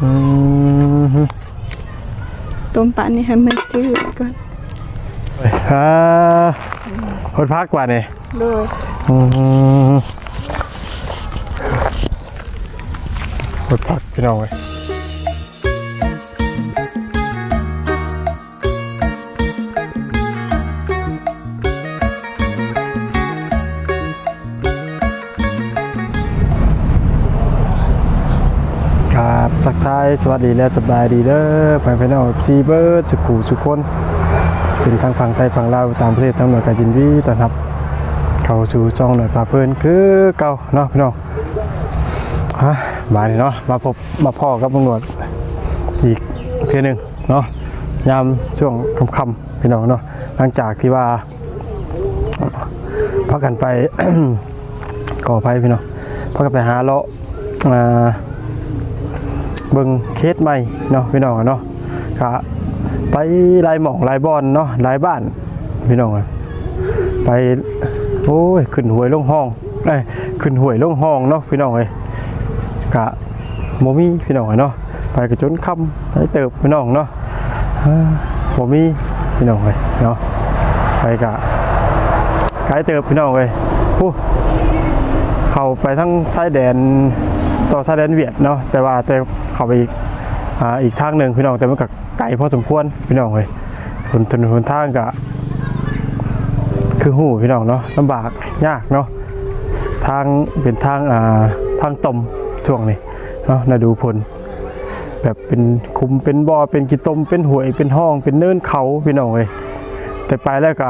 ต้มปลานี่ให้มันจืดก่อนคนพักกว่านี่ด้วยคนพักพี่น้องเว้ยครับทักทายสวัสดีและสบายดีเด้อพี่น้องซีเบอร์สุขุสุขคนเป็นทางฝั่งไทยฝั่งลาวต่างประเทศทั้งหมดกันยินดีต้อนรับเข้าสู่ช่องหน่อยพาเพลินคือเก่าเนาะพี่น้องมาเนี่ยเนาะมาพบมาพ่อกับตำรวจอีกเพียงหนึ่งเนาะยามช่วงค่ำๆพี่น้องเนาะหลังจากที่ว่าพักกันไป ก่อไฟพี่น้องพักกันไปหาเลาะเบิ่งเคสใหม่เนาะพี่น้องเนาะกะไปลายหม่องลายบอลเนาะลายบ้านพี่น้องไปโอ้ยขึ้นหวยลงห้องขึ้นหวยลงห้องเนาะพี่น้องเลยกะโมมี่พี่น้องเนาะไปกระจนค่ำไปเติบพี่น้องเนาะโมมี่พี่น้องเลยเนาะไปกะไกลเติบพี่น้องเลยเข้าไปทั้งชายแดนต่อชายแดนเวียดเนาะแต่เข้าไปอีกทางหนึ่งพี่น้องแต่มันก็ไกลพอสมควรพี่น้องเลยถนนทางก็คือหูพี่น้องเนาะลำบากยากเนาะทางเป็นทางตมช่วงนี้เนาะน่าดูผลแบบเป็นคุมเป็นบ่อเป็นกีตมเป็นหวยเป็นห้องเป็นเนินเขาพี่น้องเลยแต่ไปแล้วก็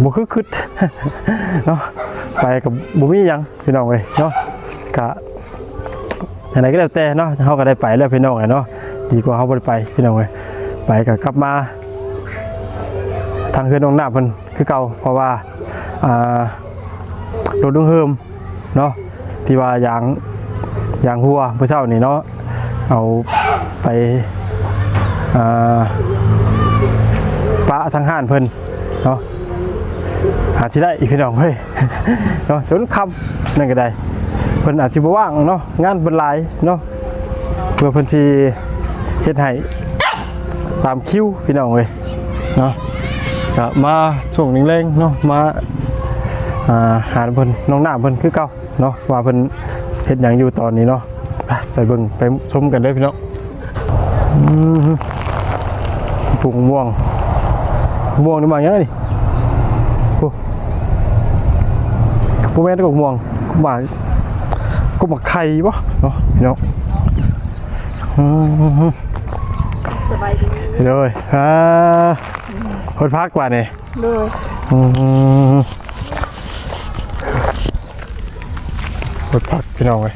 บุคึดเนาะไปกับบุมี่ยังพี่น้องเลยเนาะกะไหนก็แล้วแต่เนาะเขาก็ได้ไปแล้วพี่น้องเลยเนาะดีกว่าเขาไม่ได้ไปพี่น้องเลยไปกับกลับมาทางเฮือนน้องหน้าเพิ่นคือเก่าเพราะว่ารถดุ้งเฮิมเนาะที่ว่ายางหัวเมื่อเช้านี่เนาะเอาไปปะทางห้านเพิ่นเนาะหาสิได้อีกพี่น้องเฮ้ยเนาะจนค่ำนั่นก็ได้เพิ่นอาจสิบ่ว่างเนาะงานเพิ่นหลายเนาะเพื่อเพิ่นสิเฮ็ดให้ตามคิวพี่น้องเว้ยเนาะก็มาช่วงแรงๆเนาะมาหาเพิ่นน้องหน้าเพิ่นคือเก่าเนาะว่าเพิ่นเฮ็ดหยังอยู่ตอนนี้เนาะไปเบิ่งไปชมกันเด้อพี่น้องปลูกม่วงนี่มาหยังนี่โอ้บ่แม่นกบม่วงก็มาไข่บ่เนาะพี่น้องสบายดีเลยคนพักกว่านี่ด้วยคนพักพี่น้องเลย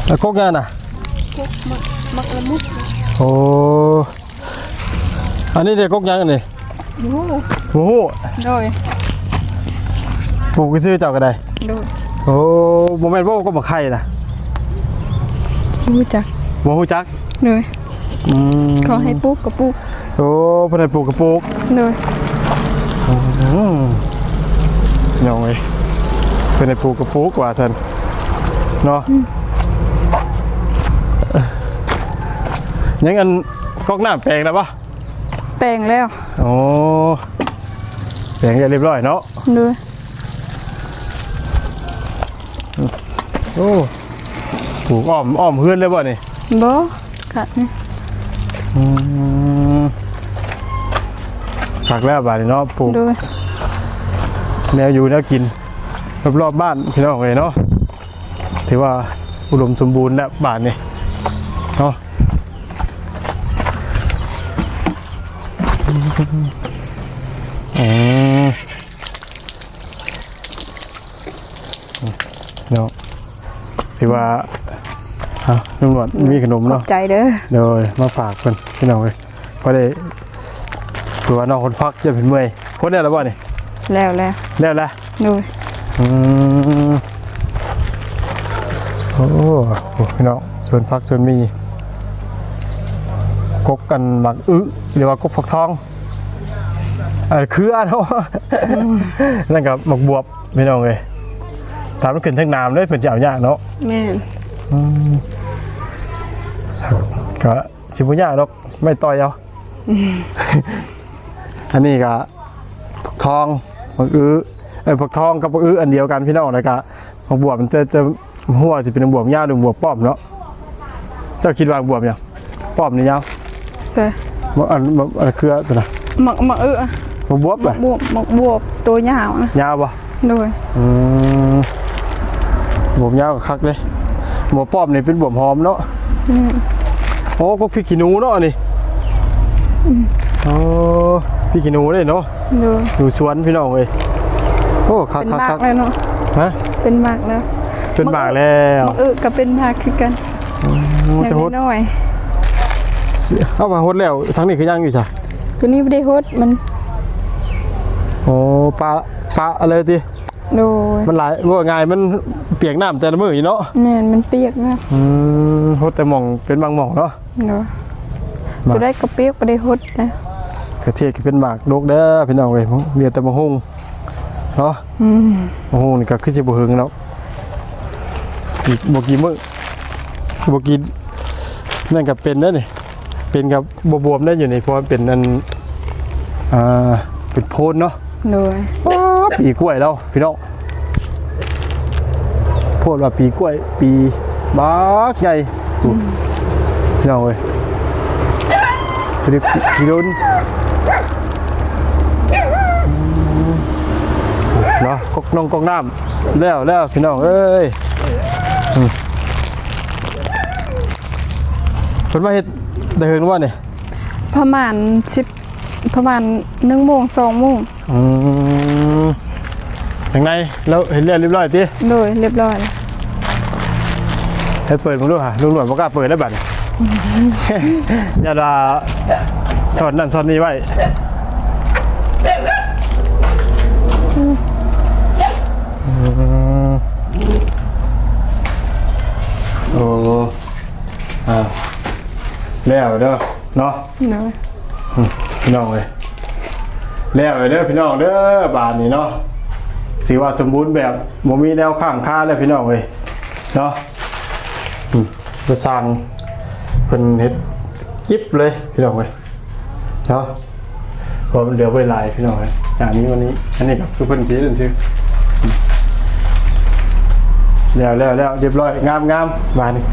แล้วกกงานน่ะมักละมุดโอ้อันนี้เด็กกกยังนี่หมูด้วยปลูกซื้อเจ้าก็ได้ด้วยโอ้โมเมนต์ว่าก็มาไข่นะรู้จักเลยขอให้ปลูกกับปลูกโอ้พนันปลูกกับปลูกเลยยังไงพนันปลูกกับปลูกกว่าท่านเนาะยังอันก๊อกน้ำแปลงแล้วปะแปลงแล้วโอ้แปลงเรียบร้อยเนาะเลยโอ้ปลูกอ้อมเพื่อนเลยป่ะนี่บ่ค่ะนี่ผักแล้วบ้านนี่เนาะปลูกแนวอยู่แนวกินรอบบ้านพี่น้องเลยเนาะถือว่าอุดมสมบูรณ์แล้วบ้านนี่เนาะเนาะถือว่าลุงหนวดมีขนมเนาะใจเด้อเดี๋ยวมาฝากคนพี่น้องเลยพอได้ถือว่าน้องคนพักจะเป็นเมื่อยพ้นได้แล้วบ่นี่แล้วดูโอ้พี่น้องส่วนพักส่วนมีกกกันหมักหรือว่ากกผักทองคืออันเนาะนั่นกับหมักบวบพี่น้องเลยตามมันขึ้นทั้งน้ำเลยเป็นเจ้าหญ้าเนาะแม่ ก็สิบุญยากหรอกไม่ต่อยเอาอันนี้ก็ผักทองผักผักทองกับผักอันเดียวกันพี่น้องเลยก็ผักบวบมันจะหัวจะเป็นบวบยาวหรือบวบป้อมเนาะเจ้าคิดว่าบวบยังป้อมนี่ยาวใช่อันคือตัวน่ะหมักบวบเลยหมักบวบตัวยาวนะยาวป่ะด้วยบวบยาวคักเลยบวบป้อมนี่เป็นบวบหอมเนาะโอ้พวกพริกขี้หนูเนาะนี่โอ้พริกขี้หนูเลยเนาะดูสวนพี่น้องเลยโอ้คักเป็นมากแล้วเนาะฮะเป็นมากแล้วเป็นมากแล้วก็เป็นมากคือกันอย่างน้อยเอามาฮดแล้วทั้งนี้คือยังอยู่จ้ะตัวนี้ไม่ได้ฮดมันโอ้ปลาอะไรทีโดยมันหลายว่าไงมันเปียกน้ำแต่ละมืออยู่เนาะแม่มันเปียกนะฮดแต่มองเป็นบางมองเนาะจะได้กระเปียกไม่ได้ฮดนะกระเทียมเป็นหมากโลกเด้อพี่น้องเลยเรียนแต่มะฮุงเนาะมะฮุงนี่ก็ขึ้นสิบหึงแล้วบกีมือบกีนั่นกับเป็นนั่นนี่เป็นกับบวมได้อยู่ในเพราะเป็นนั่นเป็นโพนเนาะปีกล้วยแล้วพี่น้องโพดว่าปีกล้วยปีบ้าใหญ่พี่น้องเลยพี่ดุนเนาะกกน้ำแล้วพี่น้องเอ้ยเป็นว่าเฮ็ดได้เห็นว่าเนี่ยประมาณ1 โมง 2 โมงอย่างไรแล้วเห็นเรียบร้อยทีโดยเรียบร้อยให้เปิดมึงด้วยค่ะลุงหนวดบอกกล้าเปิดได้บัดอย่าด่าสอนนั่นสอนนี่ไว้โอ้แล้วเด้อเนาะพี่น้องเลยแล้วเด้อพี่น้องเด้อบานนี้เนาะถือว่าสมบูรณ์แบบบ่มีแนวข้างค่าเลยพี่น้องเลยเนาะจะสร้างเพิ่นเฮ็ดจิ๊บเลยพี่น้องเลยเนาะพอมันเหลือไว้หลายพี่น้องเลยอย่างนี้วันนี้อันนี้กับคือเพิ่นคิดซื่อแล้วเรียบร้อยงามบานนี้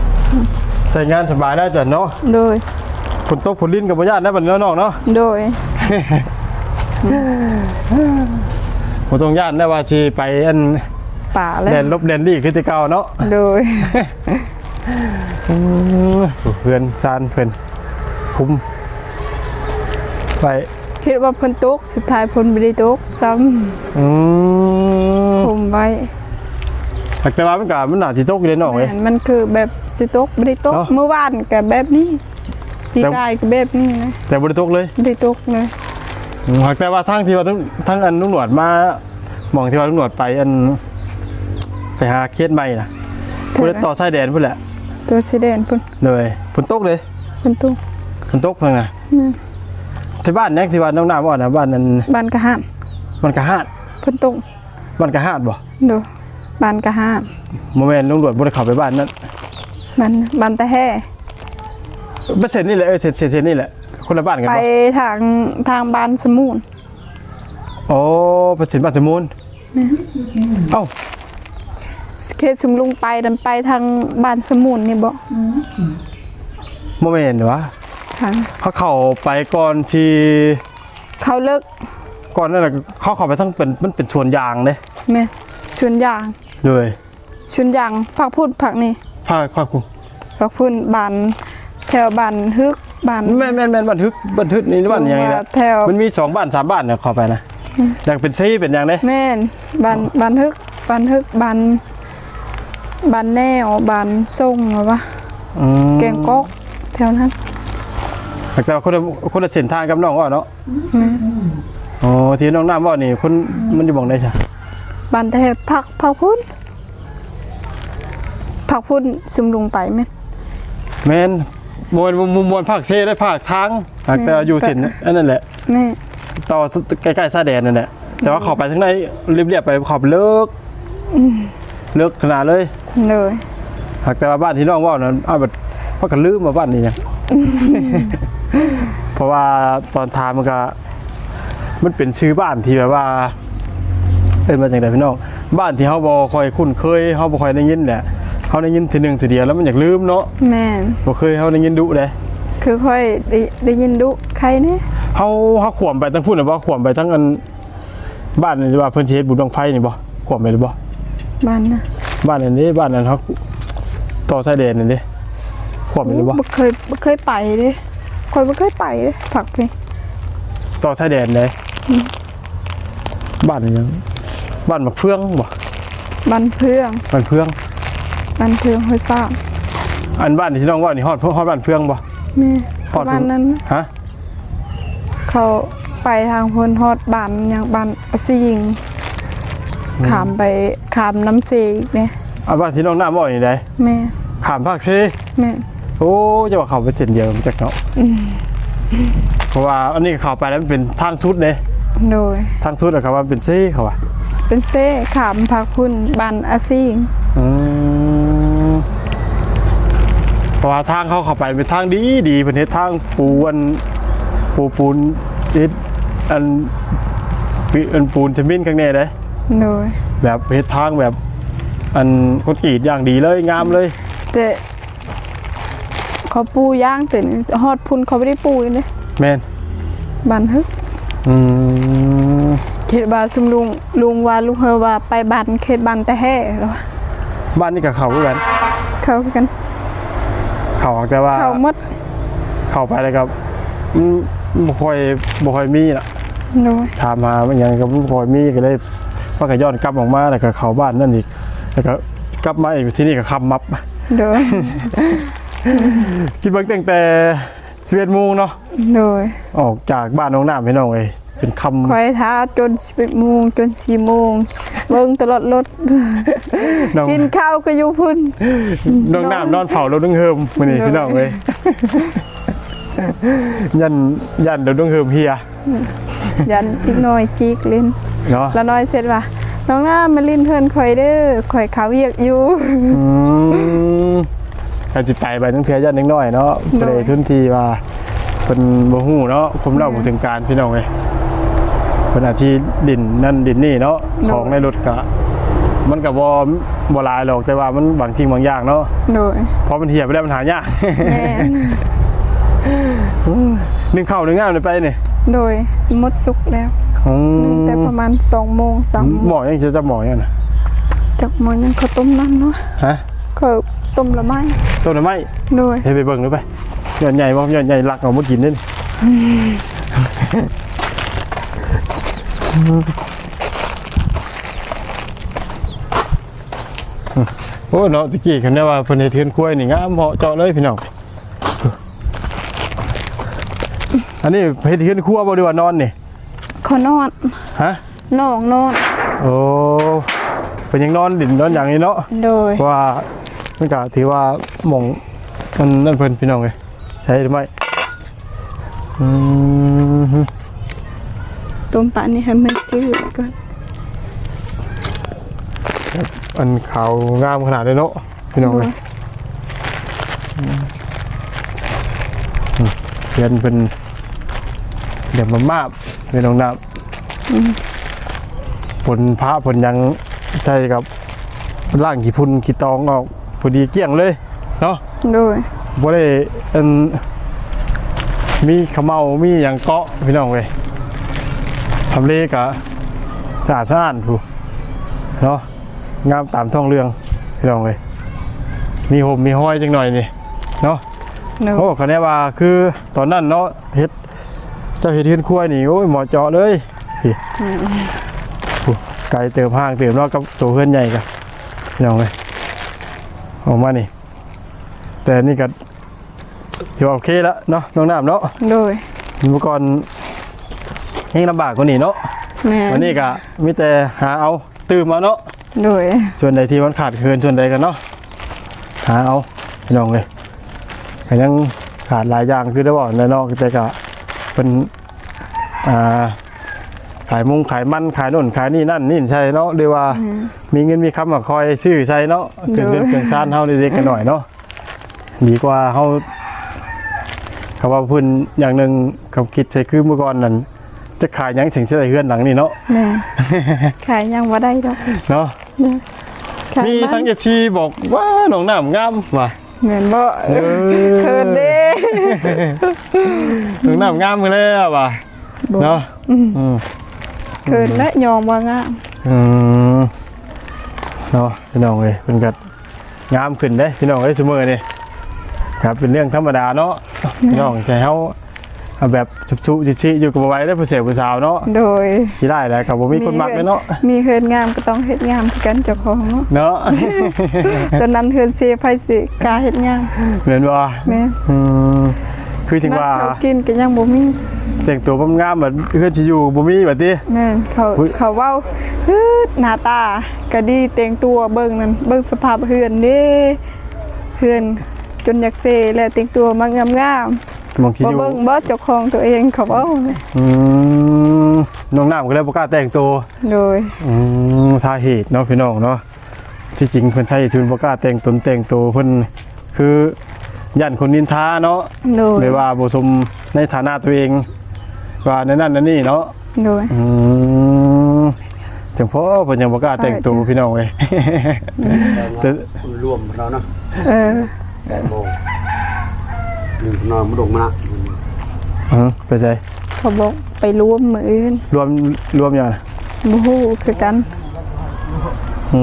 ใส่งานสบายได้จ้ะเนาะโดยฝนตกฝนลิ้นกับญาติได้บัดน้องเนาะโดยผมต้องญาติได้ว่าชีไปอันป่าแล้วแดนลบแดนดีคือที่เก่าเนาะโดยเพื่อนซานเพื่อนคุ้มไปคิดว่าฝนตกสุดท้ายฝนไม่ได้ตกซ้ำคุ้มไว้แต่ว่ามันหนาที่ตกเลยน้องเลยมันคือแบบสิตกไม่ได้ตกเมื่อวานกับแบบนี้ปีกายกับแบบนี้นะแต่ไม่ได้ตกเลยไม่ได้ตกเลยแต่ว่าทั้งที่ว่าทั้งอันลุงหนวดมามองที่ว่าลุงหนวดไปอันไปหาเคสใหม่นะพูดต่อชายแดนพูดแหละตัวชายแดนพูดเลยฝนตกเลยฝนตกเพิ่งนะที่บ้านนี่ที่ว่าน้องน้ำอ่อนนะบ้านนั้นบ้านกระหาดฝนตกบ้านกระหาดบ่ดูบ้านกระหาดโมเมนต์ลุงหนวดบุได้เข้าไปบ้านนั้นบ้านตะแห่เสร็จนี่แหละเสร็จนี่แหละคนละบ้านกันไปทางบ้านสมุนโอ้ไปเสร็จบ้านสมุนเอ้าเคสชุมลุงไปทางบ้านสมุนนี่บอกโมเมนต์วะเขาเข้าไปก่อนที่เขาเลิกก่อนนั่นแหละเขาเข้าไปทั้งมันเป็นชวนยางเลยแม่ชวนยางเลยชวนยางผักพูดผักนี่ผักพูดบ้านแถวบ้านฮึกบ้านแม่บ้านฮึกนี่บ้านยังไงนะมันมี2 บ้าน 3 บ้านเนี่ยเข้าไปนะอยากเป็นซีเป็นอย่างนี้แม่บ้านฮึกบ้านแนวบ้านส่งหรอวะแกงก๊อกแถวนั้นแต่คนละเส้นทางกับน้องว่าเนาะอ๋อที่น้องน้ำว่านี่คนมันจะบอกได้ใช่บ้านแต่ผักพุ่นซึมลงไปไหมแม่นมวนภาคเซ่ได้ภาคทางแต่อยู่เส้นนั่นแหละต่อใกล้ๆซาแดนนั่นแหละแต่ว่าเข้าไปทั้งในเรียบไปขอบเลิกขนาดเลย หากแต่ว่าบ้านที่น้องว่านั้นเอาแบบพักกันลืมมาบ้านนี้ยัง เพราะว่าตอนทามมันเป็นชื่อบ้านที่แบบว่ามาจากไหนพี่น้องบ้านที่เขาบ่ค่อยคุ้นเคยเขาบ่ค่อยได้ยินแหละเขาได้ยินทีหนึ่งทีเดียวแล้วมันอยากลืมเนาะแม่นบ่เคยเขาได้ยินดุเลยคือค่อยได้ยินดุใครเนี่ยเขาขวมไปทั้งพูดหรือว่าขวมไปทั้งอันบ้านนี่ว่าเพิ่นสิเฮ็ดบุญบังไฟนี่บ่ขวมไปหรือบ่บ้านนะบ้านอันนี้บ้านนั้นเขาต่อชายแดนนี่ดิขวมไปหรือบ่เคยไปเด้ค่อยบ่เคยไปเด้ผักไปต่อชายแดนเลยบ้านยังบ้านมะเฟืองบ่บ้านเฟืองห้วยซ่าอันบ้านที่น้องว่านี่ฮอดบ้านเฟืองบ่แม่บ้านนั้นฮะเขาไปทางพลฮอดบ้านอย่างบ้านสิยิงขามน้ำเซอีกเนี่ยบ้านที่น้องน้ำบ่นี่ได้แม่ขามภาคเซแม่โอ้จะว่าเขาไปเส้นเดียวจักเนาะเพราะว่าอันนี้เข้าไปแล้วมันเป็นทางสุดเด้โดยทางสุดอะครับว่าเป็นเซ่เขาว่าเป็นเซ่ขามภาคพุ่นบ้านอาซีเพราะว่าทางเข้าไปเป็นทางดีเป็นเฮ็ดทางปูนอันปูนจะมิ้นข้างในเลยโดยแบบเฮ็ดทางแบบอันคอนกรีตอย่างดีเลยงามเลยแต่เขาปูย่างแต่ฮอดพุ่นเขาไม่ได้ปูเลยแม่นบ้านฮึเขตบ้านซุมลุงว่าลุงเฮอว่าไปบ้านเขตบ้านแต่แห่หรอบ้านนี่กับเขากันเขาแต่ว่าเขาหมดเข้าไปเลยครับบ่ค่อยมีล่ะถามมามันยังก็บ่ค่อยมีก็เลยว่าก็ย้อนกลับออกมาแล้วก็เข้าบ้านนั่นอีกแล้วก็กลับมาอีกที่นี่ก็ค่ำมับโดยคิดเบิ่งตั้งแต่11 โมงเนาะโดยออกจากบ้านน้องน้ำพี่น้องเอ้ยเป็นคำคอยท้าจน11 โมงจน4 โมงเบิ่งตลอดรถกินข้าวก็อยู่พุ่นน้องน้ำนอนเผารถดึงเฮิมมื้อนี้พี่น้องเอ้ยยันเดี๋ยวดึงเฮิมเฮียยันอีกหน่อยจีกเล่นเนาะแล้วน้อยเสร็จว่าน้องน้ามาลิ้นเพิ่นข่อยเด้อข่อยขาวเวียกอยู่ถ้าสิไปตั้งเทื่อยันน้อยเนาะก็เลยทุนทีว่าเพิ่นบ่ฮู้เนาะผมเล่าบ่ถึงการพี่น้องเอ้ยเพิ่นอาทิดินนั่นดินนี่เนาะของในรถก็มันก็บ่หลายหรอกแต่ว่ามันบางสิ่งบางอย่างเนาะโดยพอมันเหี่ยไปแล้วมันหายากแม่นึ่งข้าวนึ่งงามเลยไปนี่โดยหมดสุกแล้วแต่ประมาณ2 โมง3 หมอยังจะหมอยังนะจากหมอยังเขาต้มน้ำเนาะฮะเขาต้มละไม้โดยให้ไปเบิ่งดูไปย้อนใหญ่ว่าย้อนใหญ่รักเอามากินนี่โอ้เนาะตะกี้คันนี้ว่าเพิ่นเฮ็ดเทือนคุ้ยนี่งามเหมาะเจาะเลยพี่น้องอันนี้เฮ็ดเทือนครัวบ่ดีว่านอนนี่เขานอนฮะนอนโอ้เป็นยังนอนดินนอนอย่างนี้เนาะโดยว่ามันก็ถือว่าหม่องมันนั่นเพิ่นพี่น้องเอ้ยใช่หรือไม่ต้มปลานี่ให้มันจืดก่อนอันขาวงามขนาดเลยเนาะพี่น้องเลยเขียนเป็นเดี๋ยวมามาบเป็นน้องน้ำผลพระผลยังใช่กับร่างขี้พุ่นขี้ตองออกพอดีเกี่ยงเลยเนาะโดยบ่ได้มีขมเมามีอย่างเกาะพี่น้องเลยทำเลกะสะอาดสะอ้านถูกเนาะงามตามท้องเรื่องพี่น้องเลยมีห่มมีห้อยจังหน่อยนี่เนาะโอ้คันนี้ว่าคือตอนนั้นเนาะเฮ็ดเจ้าเฮ็ดเฮือนครัวนี่โอ้ยหมอเจาะเลยพี่ไก่เติมห้างเติมเนาะกับตัวเฮือนใหญ่กันพี่น้องเลยออกมานี่แต่นี่ก็ถือว่าโอเคแล้วเนาะน้องน้ำเนาะโดยเมื่อก่อนยิ่งลำบากกว่านี้เนาะวันนี้ก็มีแต่หาเอาตื่นมาเนาะโดยส่วนใดที่มันขาดเกินส่วนใดกันเนาะหาเอาพี่น้องเลยแต่ยังขาดหลายอย่างคือได้บอกในนอกแต่ก็เป็น ขายมุงขายมันขายโน่นขายนี่นั่นนี่ใช่เนาะหรือว่ามีเงินมีคำมาคอยซื้อใช่เนาะเป็นเงินเป็นชาติเฮาเด็กๆกันหน่อยเนาะดีกว่าเฮาเขาว่าเพิ่นอย่างหนึงเขาคิดใช่คือเมื่อก่อนนั้นจะขายหยังถึงจะได้เฮือนหลังนี่เนาะ แม่ขายยังบ่ได้ดอก เนาะ ขาย มี มัน ทั้ง FC บอกว่าน้องน้ำงามว่ะ แม่นบ่เคินเด้ น้องน้ำงามมื้อแล้วว่ะเนาะเคินและยอมว่างาม เนาะพี่น้องเอ้ยเป็นกัดงามขึ้นเด้พี่น้องเอ้ยเสมอนี่ครับเป็นเรื่องธรรมดาเนาะพี่น้องใช่เฮาเอาแบบสุบๆชิๆอยู่กับบ่ไหว้ได้ผู้เสพผู้สาวเนาะ โดย สิได้แหละครับบ่มีคนมักเลยเนาะ มีเฮือนงามก็ต้องเฮ็ดงามคือกันเจ้าของเนาะ เนาะ ตอนนั้นเฮือนเสียไผสิกล้าเฮ็ดงาม เหมือนว่า แม่ คือถึง นัด ว่า เขากินก็ยังบ่มี แต่งตัวงามๆแบบเฮือนสิอยู่บ่มีบัดนี้ แม่นเขาเว้าฮึดหน้าตาก็ดีแต่งตัวเบิ่งนั่นเบิ่งสภาพเฮือนเด้เฮือนจนอยากเซแล้วแต่งตัวมางามๆ บางที บ่ อยู่ เบิ่งบ่เจ้าของตัวเองเขาเว้า น้องน้ำก็เลยบ่กล้าแต่งตัว โดย สาเหตุเนาะพี่น้องเนาะที่จริงเพิ่นใช้ทุนบ่กล้าแต่งตนแต่งตัวเพิ่นคือย่านคนนินทาเนาะ โดย หรือว่าบ่สมในฐานะตัวเองว่านั่นนั่นนี่เนาะ โดย จังพ่อเพิ่นยังบ่กล้าแต่งตัวพี่น้องเว้ย แต่ รวมเราเนาะ 8 โมงนอนมาลงมา ไปใจ เขาบอกไปรวมมื้ออื่น รวมอย่าง บ่ฮู้คือกัน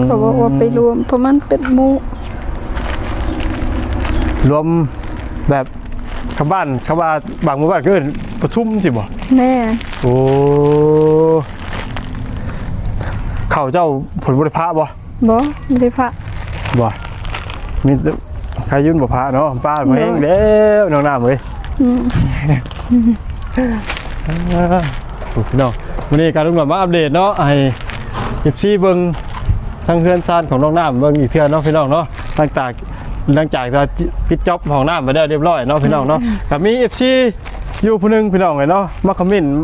เขาบอกว่าไปรวมเพราะมันเป็นหมู่ รวมแบบคำบ้านคำว่าบางหมู่บ้านก็เอิ้นประชุมสิบ่ แม่ โอ้เข้าเจ้าผลบ่ได้พระบ่ บ่ได้พระ บ่มีแต่ใครยื่นบ่พระเนาะป้าบ่เฮงเด้อน้องน้ำเว้ยโอ้พี่น้องวันนี้การลุงหน่อยมาอัปเดตเนาะให้FCเบิ่งทั้งเฮือนซ่านของน้องน้ำเบิ่งอีกเทื่อเนาะพี่น้องเนาะหลังจากเราปิดจ็อบของน้ำไปได้เรียบร้อยเนาะพี่น้องเนาะก็มี FC อยู่ผู้หนึงพี่น้องเลยเนาะมาคอมเมนต์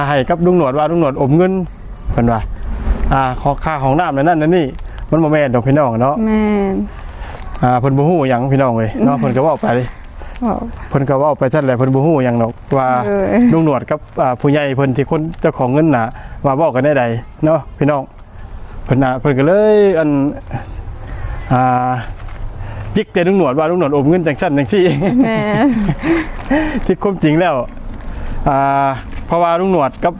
ให้กับลุงหนวดว่าลุงหนวดอมเงินเพิ่นว่าขอค่าของน้ำนั่นนี่มันบ่แม่นดอกพี่น้องเนาะ แม่น เพิ่นบ่ฮู้หยังพี่น้องเว้ยเนาะเพิ่นก็เว้าไป เพิ่นก็เว้าไปซั่นแหละเพิ่นบ่ฮู้หยังดอกว่าลุงหนวดกับผู้ใหญ่เพิ่นที่คนเจ้าของเงินน่ะว่าเว้ากันได้ใดเนาะพี่น้องเพิ่นก็เลยจิกแต่ลุงหนวดว่าลุงหนวดอมเงินจังซั่นจังซี่ แม่ ที่ความจริงแล้วเพราะว่าลุงหนวดกับ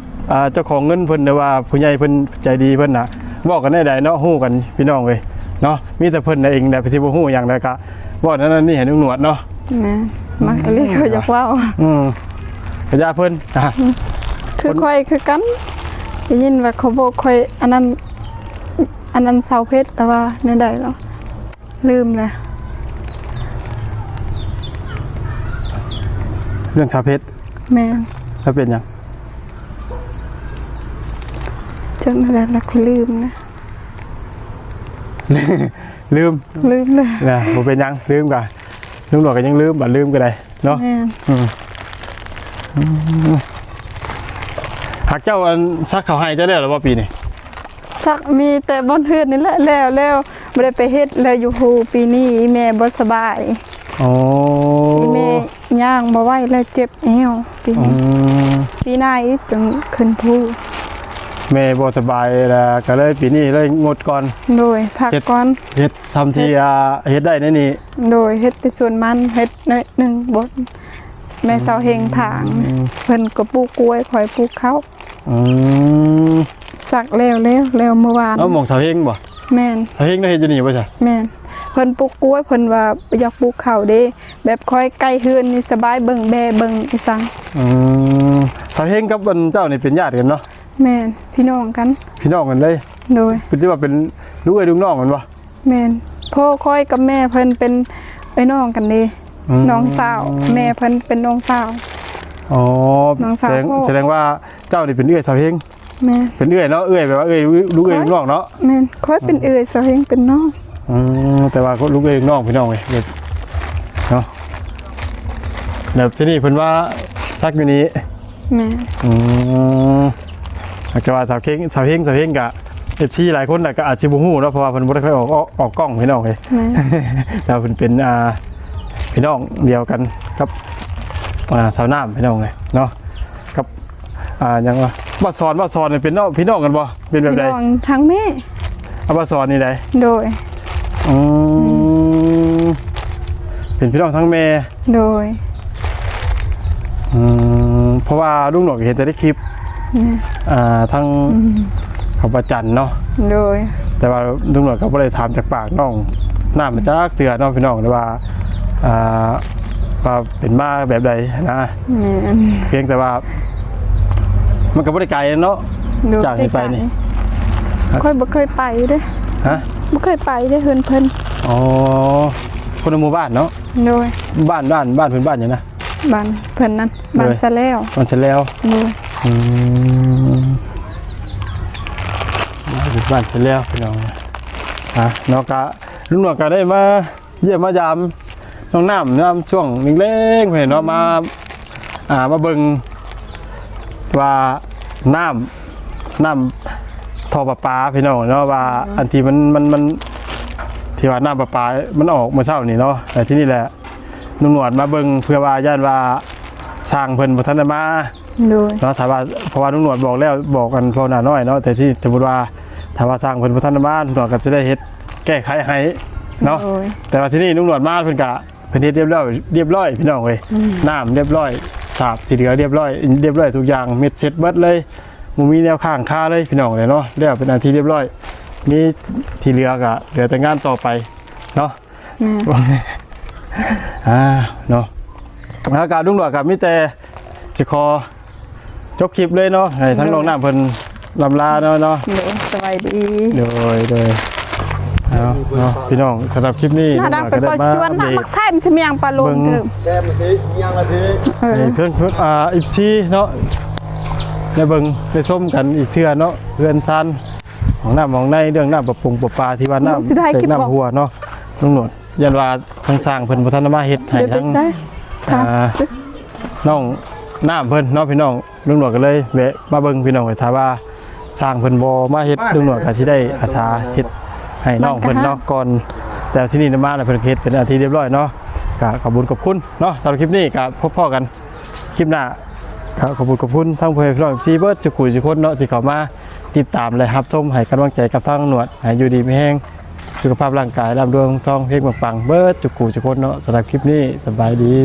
เจ้าของเงินเพิ่นน่ะว่าผู้ใหญ่เพิ่นใจดีเพิ่นน่ะเว้ากันได้ใดเนาะฮู้กันพี่น้องเว้ยเนาะมีแต่เพิ่นน่ะเองน่ะที่บ่ฮู้หยังแล้วก็เว้านั่นนี่ให้ลุงหนวดเนาะ แม่มักอลีเขาอยากเว้า พญาเพิ่น คือค่อยคือกันได้ยินว่าเขาบอกค่อยอันนั้นเสาเพชรแต่ว่าแม่ได้แล้วลืมแล้ว เรื่องชาวเพชร แม่ แล้วเป็นหยัง จังนั้นแล้วค่อยลืมนะ ลืม ลืมเลย นะบ่เป็นหยังลืมก็ลุงหนวดก็ยังลืมบ่ลืมก็ได้เนาะ แม่ หักเจ้าซักเขาให้เจ้าได้หรือว่าปีนี้ สักมีแต่บนเฮือนนี่แหละแล้วบ่ได้ไปเฮ็ดแล้วอยู่ฮูปีนี้อีแม่บ่สบาย อ๋อ อีแม่ย่างบ่ไหวแล้วเจ็บแอวปีหน้าอีกจนขึ้นภู แม่บ่สบายแล้วก็เลยปีนี้เลยงดก่อน โดยพักก่อน เฮ็ดทำที่เฮ็ดได้ในนี่ โดยเฮ็ดแต่ส่วนมันเฮ็ดน้อยหนึงบ่แม่สาวเฮงถางเพิ่นก็ปลูกกล้วยข่อยปลูกข้าว สักแล้วเมื่อวาน หม่องเสาเฮงบ่ แม่น เสาเฮงได้เฮ็ดอยู่นี่บ่จ้ะ แม่นเพิ่นปลูกกล้วยเพิ่นว่าอยากปลูกข้าวเด้แบบค่อยใกล้เฮือนนี่สบายเบิ่งแบเบิ่งอีสัง เสาเฮงกับเจ้านี่เป็นญาติกันเนาะ แม่นพี่น้องกัน พี่น้องกันเลย โดย เป็นที่ว่าเป็นลูกเอ้ยลูกน้องกันบ่ แม่นพ่อค่อยกับแม่เพิ่นเป็นไอ้น้องกันเด้น้องสาวแม่เพิ่นเป็นน้องสาว อ๋อ น้องสาวพ่อ แสดงว่าเจ้านี่เป็นเอื้อยเสาเฮง แม่น เป็นเอื้อยเนาะเอื้อยแบบว่าเอื้อยลูกเอื้อยลูกน้องเนาะ แม่นค่อยเป็นเอื้อยสาวเฮงเป็นน้อง แต่ว่าลูกเอ้ยลูกน้องพี่น้องเว้ยเนาะแบบที่นี่เพิ่นว่าซักอยู่นี้ แม่น แต่ว่าสาวเฮงกับFCหลายคนน่ะก็อาจสิบ่ฮู้เนาะเพราะว่าเพิ่นบ่ได้เคยออกกล้องพี่น้องเอ้ย แต่เพิ่นเป็นพี่น้องเดียวกันครับสาวน้ำพี่น้องเลยเนาะกับยังว่าบ่สอนนี่เป็นพี่น้องกันบ่เป็นแบบใด พี่น้องทั้งแม่ บ่สอนนี่ใด โดย เป็นพี่น้องทั้งแม่ โดย เพราะว่าลุงหนวกเห็นแต่ในคลิปทั้งขอบประจันเนาะ โดย แต่ว่าลุงหนวกก็บ่ได้ถามจากปากน้องน้ามันจักเตือเนาะพี่น้องว่าเป็นมาแบบใดนะ แม่น เพียงแต่ว่ามันก็บ่ได้ไกลเนาะ โดย จากนี้ไปนี่ ค่อยบ่เคยไปเด้ ฮะ บ่เคยไปเด้เพิ่น อ๋อคนในหมู่บ้านเนาะ โดย บ้านเพิ่นบ้านหยังนะ บ้านเพิ่นนั้นบ้านซะแล้ว บ้านเสร็จแล้ว โดย บ้านเสร็จแล้วพี่น้องเนาะกะลุงหนวดก็ได้มาเยี่ยมมายามน้องน้ำช่วงเล็กๆเห็นเนาะมาเบิ่งว่าน้ำท่อประปาพี่น้องเนาะว่าอันที่มันที่ว่าน้ำประปามันออกเมื่อเช้านี่เนาะแต่ที่นี่แหละลุงหนวดมาเบิ่งเพื่อว่าย่านว่าสร้างเพิ่นบ่ทันได้มา โดย เนาะถ้าว่าเพราะว่าลุงหนวดบอกกันพอหน้าน้อยเนาะแต่ที่สมมุติว่าถ้าว่าสร้างเพิ่นบ่ทันได้มาลุงหนวดก็จะได้เฮ็ดแก้ไขให้เนาะ โดย แต่ว่าที่นี่ลุงหนวดมาเพิ่นก็เพิ่นเฮ็ดเรียบร้อยพี่น้องเว้ยน้ำเรียบร้อยสาบที่เหลือเรียบร้อยทุกอย่างเม็ดเสร็จเบิดเลยบ่มีแนวข้างคาเลยพี่น้องเลยเนาะแล้วเป็นอันที่เรียบร้อยนี่ที่เหลือก็เหลือแต่งานต่อไปเนาะ แม่ เนาะอากาศลุงหนวดก็มีแต่สิขอจบคลิปเลยเนาะให้ทั้งน้องน้ำเพิ่นลำลาเนาะ โดยสบายดี โดยเอาเนาะพี่น้องสำหรับคลิปนี้ หน้าดังไปปล่อยชวนหน้ามักไส้มันสิมีหยังปลาลงเติม แซ่บมาทียังมาที เพื่อนอีซีเนาะได้เบิ่งได้ส้มกันอีกเทื่อเนาะเพื่อนซันของน้ำของในเรื่องน้ำปะปงปะปลาที่ว่าน้ำเต็มน้ำหัวเนาะลุงหนวดยันว่าทางสร้างเพิ่นบ่ทันได้มาเฮ็ดให้ เดี๋ยวไป ทั้ง ใส่ทาง น้องน้ำเพิ่นเนาะพี่น้องลุงหนวดก็เลยแวะมาเบิ่งพี่น้องไว้ถ้าว่าสร้างเพิ่นบ่มาเฮ็ดลุงหนวดก็สิได้อาสาเฮ็ดให้น้องเพิ่นเนาะก่อนแต่ที่นี่มาแล้วเพิ่นเฮ็ดเป็นอาทิตย์เรียบร้อยเนาะก็ขอบคุณขอบคุณเนาะสำหรับคลิปนี้ก็พบพ่อกันคลิปหน้าก็ขอบคุณทั้งเพื่อนพี่น้องซีเบิร์ดจุกุยจุคนเนาะที่เข้ามาติดตามและรับชมให้กำลังใจกับทางหนวดให้อยู่ดีไม่แห้งสุขภาพร่างกายร่ำรวยทองเฮงปังๆเบิร์ดจุกุยจุคนเนาะสำหรับคลิปนี้สบายดี